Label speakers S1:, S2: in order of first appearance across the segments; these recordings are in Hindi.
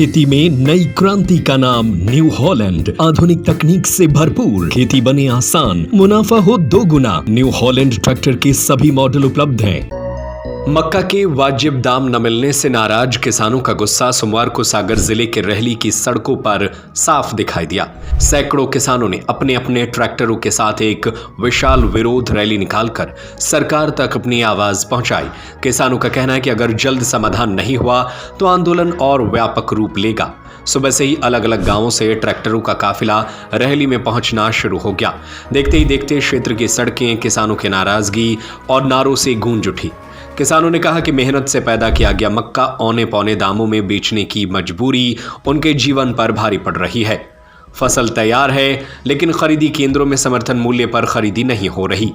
S1: खेती में नई क्रांति का नाम न्यू हॉलैंड। आधुनिक तकनीक से भरपूर, खेती बने आसान, मुनाफा हो दोगुना। न्यू हॉलैंड ट्रैक्टर के सभी मॉडल उपलब्ध हैं। मक्का के वाजिब दाम न मिलने से नाराज किसानों का गुस्सा सोमवार को सागर जिले के रहली की सड़कों पर साफ दिखाई दिया। सैकड़ों किसानों ने अपने अपने ट्रैक्टरों के साथ एक विशाल विरोध रैली निकालकर सरकार तक अपनी आवाज पहुंचाई। किसानों का कहना है कि अगर जल्द समाधान नहीं हुआ तो आंदोलन और व्यापक रूप लेगा। सुबह से ही अलग अलग गांवों से ट्रैक्टरों का काफिला रहली में पहुंचना शुरू हो गया। देखते ही देखते क्षेत्र की सड़कें किसानों की नाराजगी और नारों से गूंज उठी। किसानों ने कहा कि मेहनत से पैदा किया गया मक्का औने पौने दामों में बेचने की मजबूरी उनके जीवन पर भारी पड़ रही है। फसल तैयार है लेकिन खरीदी केंद्रों में समर्थन मूल्य पर खरीदी नहीं हो रही।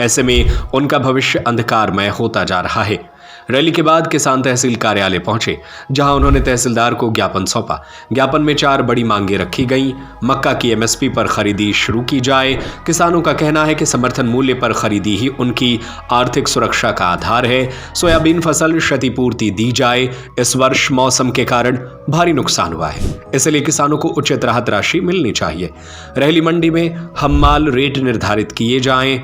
S1: ऐसे में उनका भविष्य अंधकारमय होता जा रहा है। रैली के बाद किसान तहसील कार्यालय पहुंचे, जहां उन्होंने तहसीलदार को ज्ञापन सौंपा। ज्ञापन में 4 बड़ी मांगे रखी गईं। मक्का की एमएसपी पर खरीदी शुरू की जाए। किसानों का कहना है कि समर्थन मूल्य पर खरीदी ही उनकी आर्थिक सुरक्षा का आधार है। सोयाबीन फसल क्षतिपूर्ति दी जाए। इस वर्ष मौसम के कारण भारी नुकसान हुआ है, इसलिए किसानों को उचित राहत राशि मिलनी चाहिए। रहली मंडी में हम्माल रेट निर्धारित किए जाएं।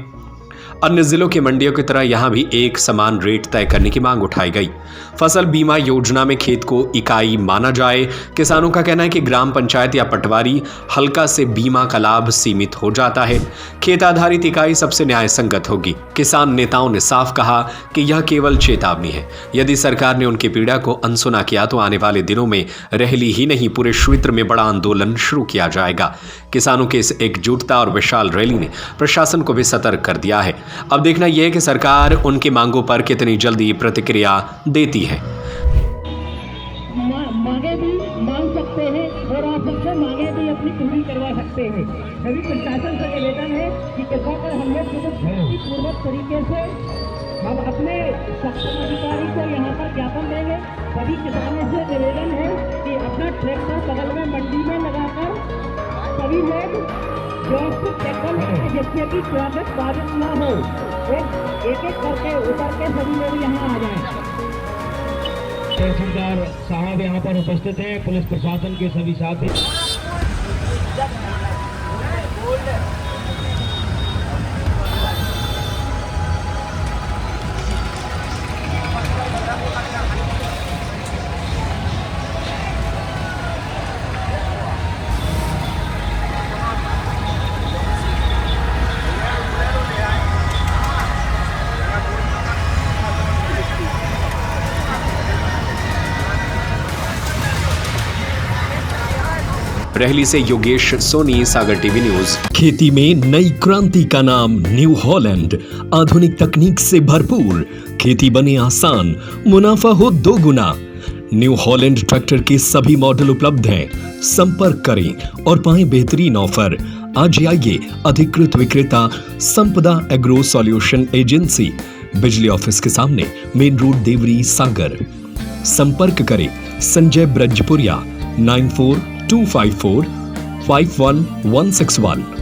S1: अन्य जिलों की मंडियों की तरह यहां भी एक समान रेट तय करने की मांग उठाई गई। फसल बीमा योजना में खेत को इकाई माना जाए। किसानों का कहना है कि ग्राम पंचायत या पटवारी हल्का से बीमा का लाभ सीमित हो जाता है। खेत आधारित इकाई सबसे न्याय संगत होगी। किसान नेताओं ने साफ कहा कि यह केवल चेतावनी है। यदि सरकार ने उनकी पीड़ा को अनसुना किया तो आने वाले दिनों में रहली ही नहीं पूरे क्षेत्र में बड़ा आंदोलन शुरू किया जाएगा। किसानों की इस एकजुटता और विशाल रैली ने प्रशासन को भी सतर्क कर दिया है। अब देखना यह है कि सरकार उनकी मांगों पर कितनी जल्दी प्रतिक्रिया देती है।
S2: मांगे भी मांग सकते हैं और आप सबसे मांगे भी अपनी पूरी करवा सकते हैं। सभी प्रशासन से निवेदन है कि कृपा कर हम लोग शांतिपूर्वक तरीके से हम अपने सक्षम अधिकारी को यहाँ पर ज्ञापन देंगे। सभी किसानों से निवेदन है कि अपना ट्रैक्टर बगल में मंडी में लगाकर सभी लोग जिससे कि स्वागत बाधित न हो, एक एक करके उतर के सभी लोग यहाँ आ जाएं। तहसीलदार साहब यहाँ पर उपस्थित हैं, पुलिस प्रशासन के सभी साथी।
S1: रहली से योगेश सोनी, सागर टीवी न्यूज। खेती में नई क्रांति का नाम न्यू हॉलैंड। आधुनिक तकनीक से भरपूर, खेती बने आसान, मुनाफा हो दोगुना। न्यू हॉलैंड ट्रैक्टर के सभी मॉडल उपलब्ध हैं। संपर्क करें और पाएं बेहतरीन ऑफर। आज आइए अधिकृत विक्रेता संपदा एग्रो सॉल्यूशन एजेंसी, बिजली ऑफिस के सामने, मेन रोड, देवरी, सागर। संपर्क करें संजय ब्रजपुरिया 9425451161।